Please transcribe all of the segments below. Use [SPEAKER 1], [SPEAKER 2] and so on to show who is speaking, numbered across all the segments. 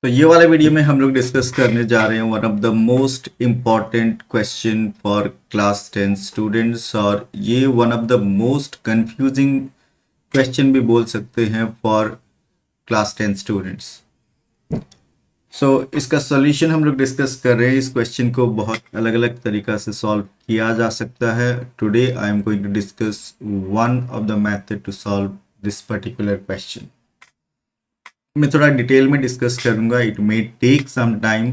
[SPEAKER 1] तो ये वाले वीडियो में हम लोग डिस्कस करने जा रहे हैं one of the most important question for class 10 students, और ये one of the most confusing question भी बोल सकते हैं फॉर क्लास 10 स्टूडेंट्स। सो इसका सॉल्यूशन हम लोग डिस्कस कर रहे हैं। इस क्वेश्चन को बहुत अलग अलग तरीक़ा से सॉल्व किया जा सकता है। Today I am going to discuss one of the method to solve this particular question. मैं थोड़ा डिटेल में डिस्कस करूंगा, it may take some time,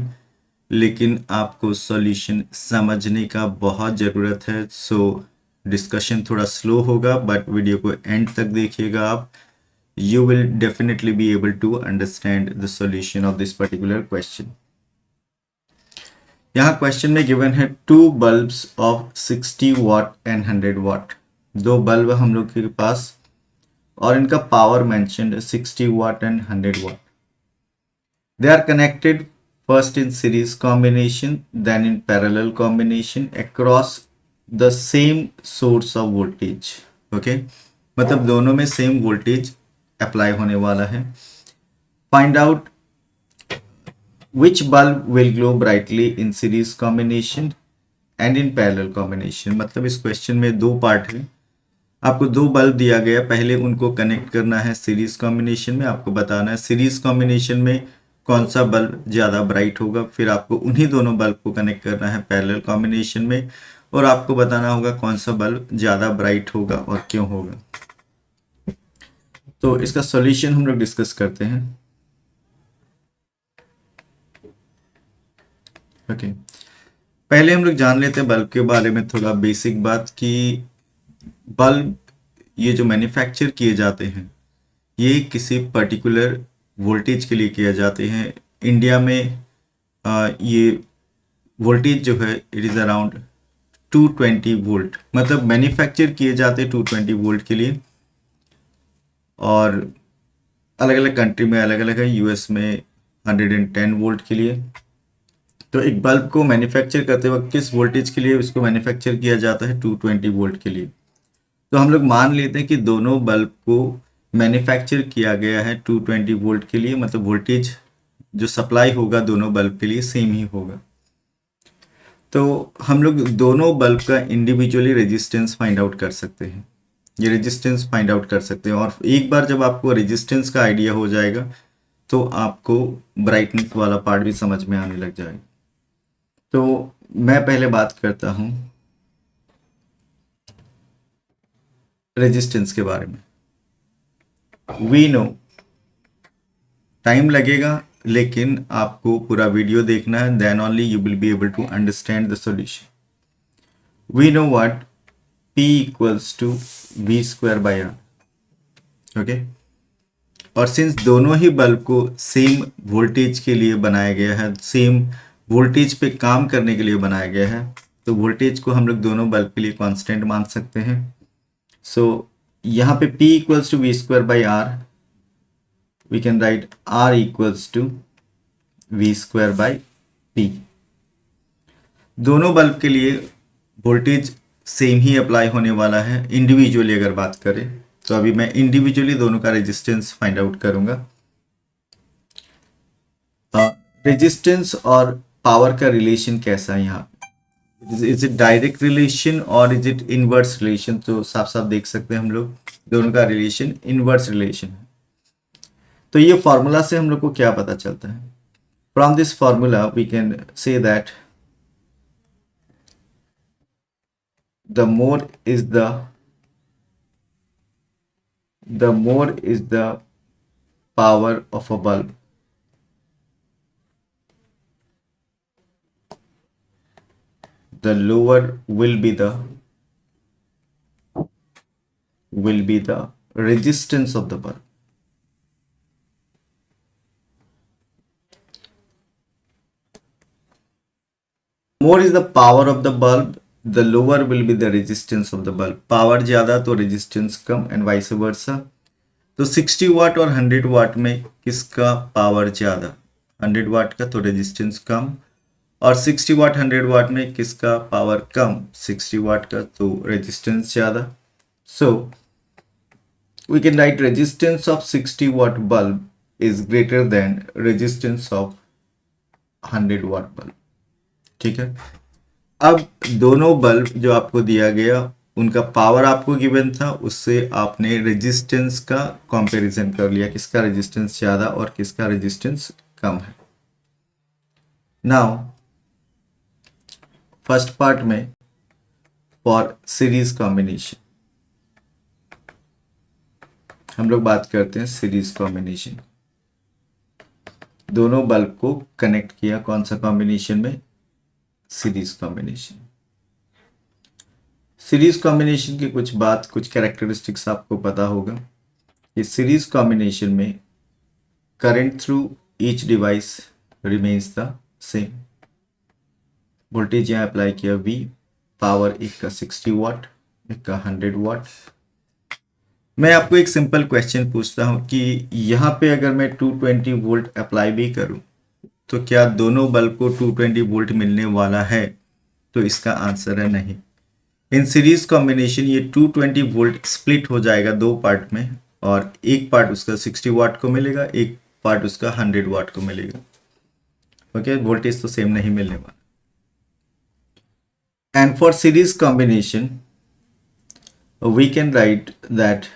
[SPEAKER 1] लेकिन आपको सॉल्यूशन समझने का बहुत ज़रूरत है। सो डिस्कशन थोड़ा स्लो होगा, बट वीडियो को एंड तक देखिएगा आप। You will definitely be able to understand the solution of this particular question. यहाँ क्वेश्चन में गिवन है two bulbs of 60 watt and 100 वाट। दो बल्ब हम लोग के पास और इनका power mentioned 60 watt and 100 watt. They are connected first in series combination, then in parallel combination across the same source of voltage. Okay, मतलब दोनों में सेम वोल्टेज अप्लाई होने वाला है। Find out which bulb will glow brightly in series combination and in parallel combination. मतलब इस question में दो पार्ट है। आपको दो बल्ब दिया गया, पहले उनको कनेक्ट करना है सीरीज कॉम्बिनेशन में। आपको बताना है सीरीज कॉम्बिनेशन में कौन सा बल्ब ज़्यादा ब्राइट होगा, फिर आपको उन्हीं दोनों बल्ब को कनेक्ट करना है पैरेलल कॉम्बिनेशन में, और आपको बताना होगा कौन सा बल्ब ज़्यादा ब्राइट होगा और क्यों होगा। तो इसका सॉल्यूशन हम लोग डिस्कस करते हैं। ओके, पहले हम लोग जान लेते हैं बल्ब के बारे में थोड़ा बेसिक बात कि बल्ब ये जो मैन्युफैक्चर किए जाते हैं ये किसी पर्टिकुलर वोल्टेज के लिए किए जाते हैं। इंडिया में ये वोल्टेज जो है इट इज़ अराउंड 220 वोल्ट, मतलब मैन्युफैक्चर किए जाते हैं 220 वोल्ट के लिए। और अलग अलग कंट्री में अलग अलग है, यूएस में 110 वोल्ट के लिए। तो एक बल्ब को मैन्युफैक्चर करते वक्त किस वोल्टेज के लिए इसको मैन्युफैक्चर किया जाता है? 220 वोल्ट के लिए। तो हम लोग मान लेते हैं कि दोनों बल्ब को मैन्युफैक्चर किया गया है 220 वोल्ट के लिए, मतलब वोल्टेज जो सप्लाई होगा दोनों बल्ब के लिए सेम ही होगा। तो हम लोग दोनों बल्ब का इंडिविजुअली रेजिस्टेंस फाइंड आउट कर सकते हैं। ये रेजिस्टेंस फाइंड आउट कर सकते हैं, और एक बार जब आपको रेजिस्टेंस का आइडिया हो जाएगा तो आपको ब्राइटनेस वाला पार्ट भी समझ में आने लग जाएगा। तो मैं पहले बात करता हूँ रेजिस्टेंस के बारे में। वी नो टाइम लगेगा, लेकिन आपको पूरा वीडियो देखना है, then only you will be able to understand the solution. We know what P equals to V square by R। Okay, और सिंस दोनों ही बल्ब को सेम वोल्टेज के लिए बनाया गया है, सेम वोल्टेज पे काम करने के लिए बनाया गया है, तो वोल्टेज को हम लोग दोनों बल्ब के लिए कांस्टेंट मान सकते हैं। सो यहाँ पे P equals to V square by R, we can write R equals to V square by P। दोनों बल्ब के लिए वोल्टेज सेम ही अप्लाई होने वाला है। इंडिविजुअली अगर बात करें तो अभी मैं इंडिविजुअली दोनों का रेजिस्टेंस फाइंड आउट करूंगा। रेजिस्टेंस और पावर का रिलेशन कैसा है यहाँ? इज इट डायरेक्ट रिलेशन और इज इट इनवर्स रिलेशन? तो साफ साफ देख सकते हैं हम लोग दोनों का रिलेशन इनवर्स रिलेशन है। तो ये फॉर्मूला से हम लोग को क्या पता चलता है? From this formula we can say that the more is the power of a bulb, the lower will be the resistance of the bulb. More is the power of the bulb, the lower will be the resistance of the bulb. Power ज़्यादा तो resistance come, and vice versa. तो 60 वाट और 100 वाट में किसका power ज़्यादा? 100 वाट का, तो resistance कम। और 60 वाट 100 वाट में किसका पावर कम? 60 वाट का, तो रेजिस्टेंस ज़्यादा। सो we can write resistance of 60 watt bulb is greater than resistance of 100 watt bulb. ठीक है, अब दोनों बल्ब जो आपको दिया गया उनका पावर आपको गिवन था, उससे आपने रेजिस्टेंस का कंपैरिजन कर लिया, किसका रेजिस्टेंस ज़्यादा और किसका रेजिस्टेंस कम है। नाउ फर्स्ट पार्ट में फॉर सीरीज कॉम्बिनेशन हम लोग बात करते हैं सीरीज कॉम्बिनेशन। दोनों बल्ब को कनेक्ट किया, कौन सा कॉम्बिनेशन में, सीरीज कॉम्बिनेशन। सीरीज कॉम्बिनेशन की कुछ कैरेक्टरिस्टिक्स आपको पता होगा कि सीरीज कॉम्बिनेशन में current through each device remains the same. Voltage यहाँ अप्लाई किया V, पावर एक का 60 वाट, एक का 100 वाट। मैं आपको एक सिंपल क्वेश्चन पूछता हूँ कि यहाँ पे अगर मैं 220 वोल्ट अप्लाई भी करूँ तो क्या दोनों बल्ब को 220 वोल्ट मिलने वाला है? तो इसका आंसर है नहीं। इन सीरीज कॉम्बिनेशन ये 220 वोल्ट स्प्लिट हो जाएगा दो पार्ट में, और एक पार्ट उसका 60 वाट को मिलेगा, एक पार्ट उसका 100 वाट को मिलेगा। ओके, वोल्टेज तो सेम नहीं मिलने वाला। And for series combination we can write that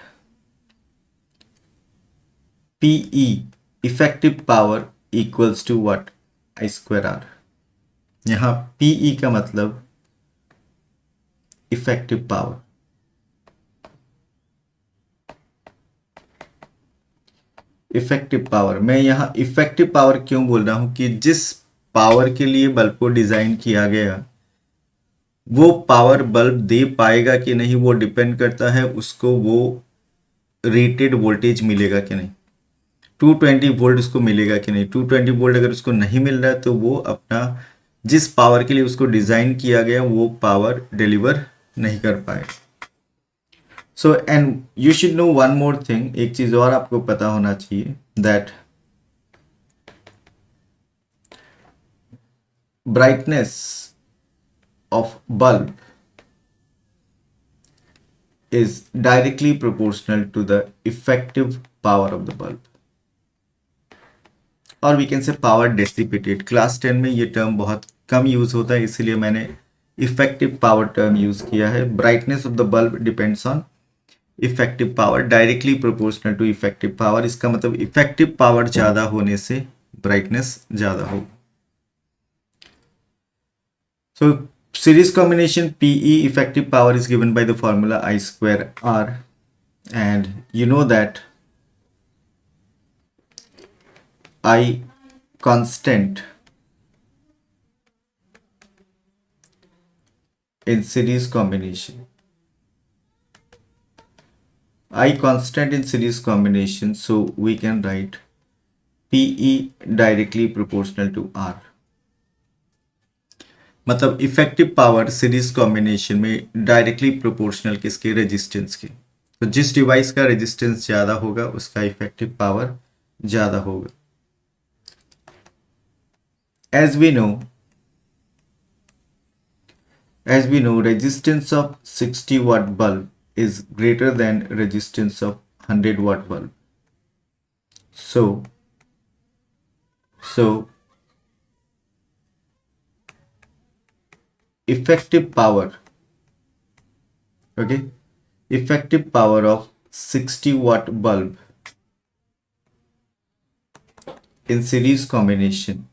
[SPEAKER 1] PE effective power equals to what? I square R। यहाँ PE का मतलब इफेक्टिव पावर। इफेक्टिव पावर, मैं यहाँ इफेक्टिव पावर क्यों बोल रहा हूं कि जिस पावर के लिए बल्ब को डिजाइन किया गया वो पावर बल्ब दे पाएगा कि नहीं वो डिपेंड करता है उसको वो रेटेड वोल्टेज मिलेगा कि नहीं, 220 वोल्ट उसको मिलेगा कि नहीं। 220 वोल्ट अगर उसको नहीं मिल रहा है तो वो अपना जिस पावर के लिए उसको डिजाइन किया गया वो पावर डिलीवर नहीं कर पाएगा। So and you should know one more thing, एक चीज और आपको पता होना चाहिए, that brightness of bulb is directly proportional to the effective power of the bulb, और we can say power dissipated. Class 10 में ये टर्म बहुत कम यूज होता है, इसलिए मैंने इफेक्टिव पावर टर्म यूज किया है। Brightness of the bulb depends on effective power, directly proportional to effective power. इसका मतलब इफेक्टिव पावर ज्यादा होने से ब्राइटनेस ज्यादा होगी। सो series combination PE effective power is given by the formula I square R, and you know that I constant in series combination. I constant in series combination, so we can write PE directly proportional to R। मतलब effective power series combination में directly proportional किसके, resistance के। तो जिस device का resistance ज्यादा होगा उसका इफेक्टिव पावर ज्यादा होगा। As we know resistance of 60 watt bulb is greater than resistance of 100 watt bulb. So effective power, okay, effective power of 60 watt bulb in series combination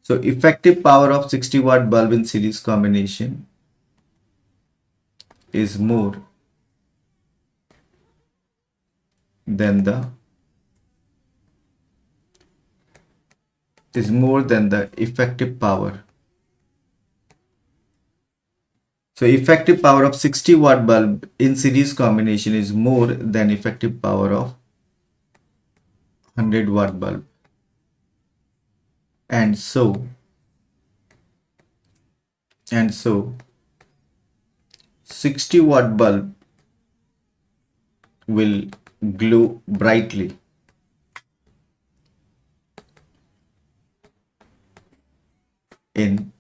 [SPEAKER 1] so effective power of 60 watt bulb in series combination is more than the effective power. So effective power of 60 watt bulb in series combination is more than effective power of 100 watt bulb, and so 60 watt bulb will glow brightly in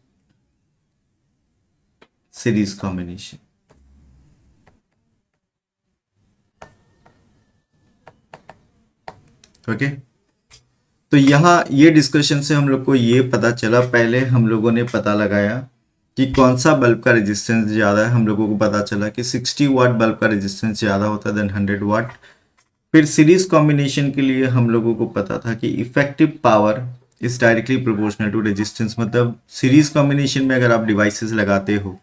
[SPEAKER 1] series combination. Okay. तो यहाँ ये discussion से हम लोग को ये पता चला, पहले हम लोगों ने पता लगाया कि कौन सा बल्ब का रेजिस्टेंस ज़्यादा है। हम लोगों को पता चला कि 60 वाट बल्ब का रेजिस्टेंस ज़्यादा होता है देन 100 वाट। फिर सीरीज कॉम्बिनेशन के लिए हम लोगों को पता था कि effective power is directly proportional to resistance, मतलब सीरीज कॉम्बिनेशन में अगर आप डिवाइसेस लगाते हो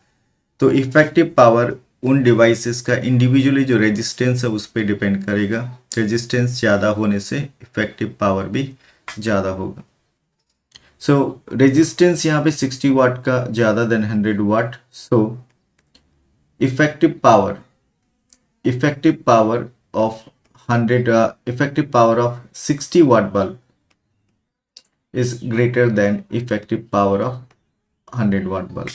[SPEAKER 1] तो इफेक्टिव पावर उन डिवाइसेस का इंडिविजुअली जो रेजिस्टेंस है उस पर डिपेंड करेगा। रेजिस्टेंस ज़्यादा होने से इफेक्टिव पावर भी ज़्यादा होगा। सो रेजिस्टेंस यहाँ पे 60 वाट का ज़्यादा than 100 watt. So effective power of 100 effective power of 60 watt bulb is greater than effective power of 100 watt bulb.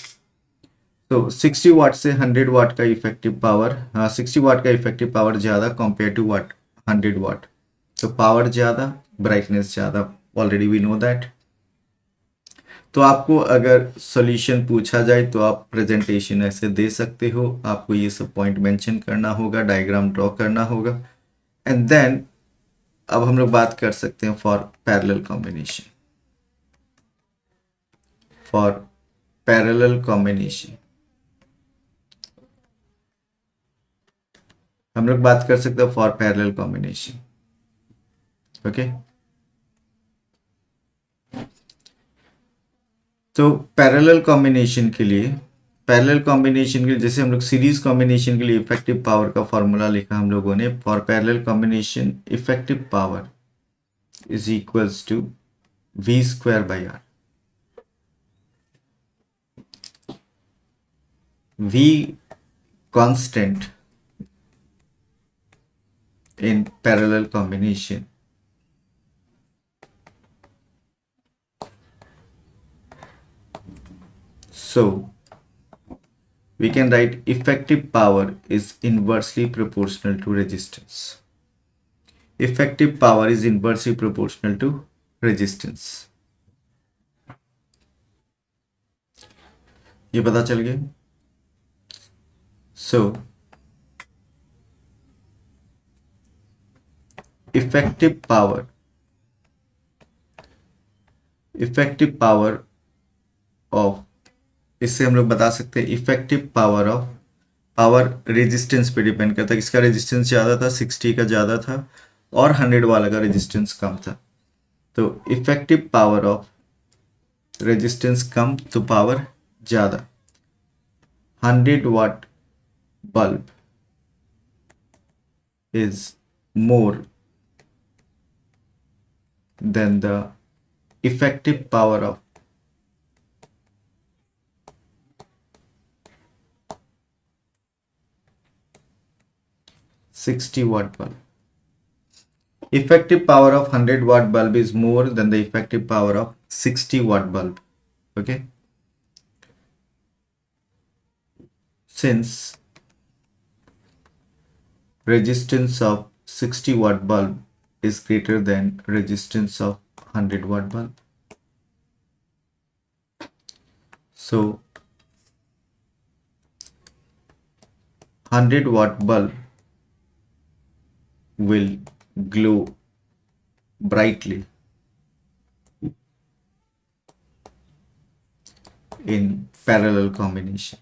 [SPEAKER 1] तो 60 वाट से 100 वाट का इफेक्टिव पावर, 60 वाट का इफेक्टिव पावर ज़्यादा कंपेयर टू वाट 100 वाट। तो पावर ज़्यादा, ब्राइटनेस ज़्यादा, ऑलरेडी वी नो दैट। तो आपको अगर सॉल्यूशन पूछा जाए तो आप प्रेजेंटेशन ऐसे दे सकते हो, आपको ये सब पॉइंट मेंशन करना होगा, डायग्राम ड्रॉ करना होगा, एंड देन अब हम लोग बात कर सकते हैं for parallel combination. For parallel combination हम लोग बात कर सकते हैं फॉर पैरेलल कॉम्बिनेशन। ओके, तो पैरेलल कॉम्बिनेशन के लिए जैसे हम लोग सीरीज कॉम्बिनेशन के लिए इफेक्टिव पावर का फॉर्मूला लिखा हम लोगों ने। For parallel combination effective power is equals to v square by r। v constant in parallel combination so we can write effective power is inversely proportional to resistance. Effective power is inversely proportional to resistance. ये पता चल गया। So effective power of, इससे हम लोग बता सकते हैं इफेक्टिव पावर रेजिस्टेंस पे डिपेंड करता है। इसका रेजिस्टेंस ज़्यादा था, 60 का ज़्यादा था, और 100 वाला का रेजिस्टेंस कम था। तो इफेक्टिव पावर ऑफ रेजिस्टेंस कम तो पावर ज़्यादा। 100 watt bulb is more than the effective power of 60 watt bulb. Effective power of 100 watt bulb is more than the effective power of 60 watt bulb. Okay. Since resistance of 60 watt bulb is greater than resistance of 100 watt bulb. So 100 watt bulb will glow brightly in parallel combination.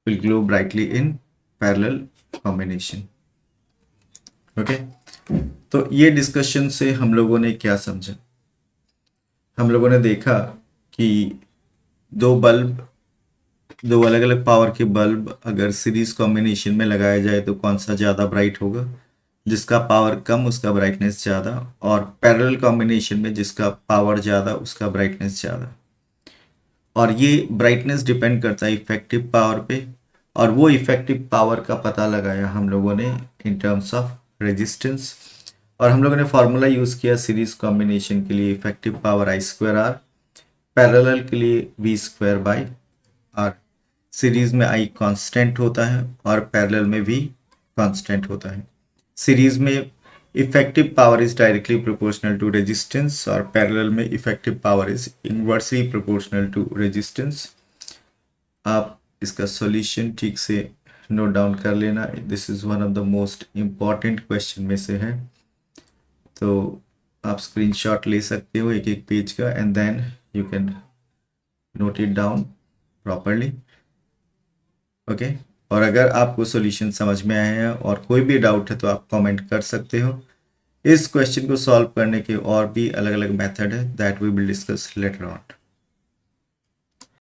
[SPEAKER 1] Will glow brightly in parallel combination. Okay. तो ये discussion से हम लोगों ने क्या समझा? हम लोगों ने देखा कि दो अलग अलग पावर के बल्ब अगर सीरीज कॉम्बिनेशन में लगाया जाए तो कौन सा ज़्यादा ब्राइट होगा? जिसका पावर कम उसका ब्राइटनेस ज़्यादा, और पैरेलल कॉम्बिनेशन में जिसका पावर ज़्यादा उसका ब्राइटनेस ज़्यादा। और ये ब्राइटनेस डिपेंड करता है इफेक्टिव पावर पे, और वो इफेक्टिव पावर का पता लगाया हम लोगों ने इन टर्म्स ऑफ रेजिस्टेंस। और हम लोगों ने फार्मूला यूज़ किया सीरीज कॉम्बिनेशन के लिए effective power I square R, parallel के लिए V square by R। Series में I कांस्टेंट होता है और पैरेलल में V कांस्टेंट होता है। सीरीज में effective power is directly proportional to resistance, और पैरेलल में effective power is inversely proportional to resistance. आप इसका सॉल्यूशन ठीक से नोट डाउन कर लेना, this is one of the most important question में से है। तो आप स्क्रीनशॉट ले सकते हो एक एक पेज का and then you can note it down properly. Okay, और अगर आपको सॉल्यूशन समझ में आया है और कोई भी डाउट है तो आप कमेंट कर सकते हो। इस क्वेश्चन को सॉल्व करने के और भी अलग अलग मेथड है that we will discuss later on.